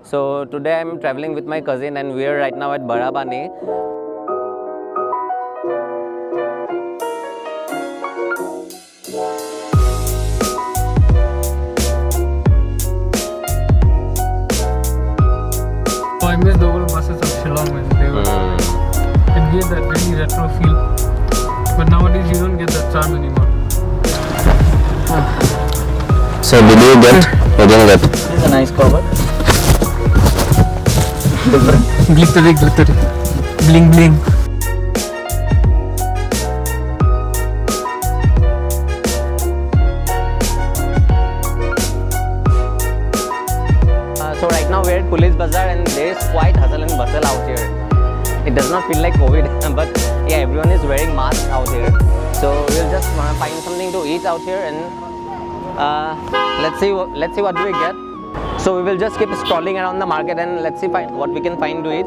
So today I'm traveling with my cousin and we are right now at Barabane. Oh, I miss the old buses of Shillong when they were. It gave that really retro feel. But nowadays you don't get that charm anymore. So did you get? You didn't get. This is a nice cover. Glittery, glittery. Bling, bling. So right now we're at Police Bazar and there is quite hustle and bustle out here. It does not feel like COVID, but yeah, everyone is wearing masks out here. So we'll just find something to eat out here and let's see what do we get. So we will just keep scrolling around the market and let's see what we can find to eat.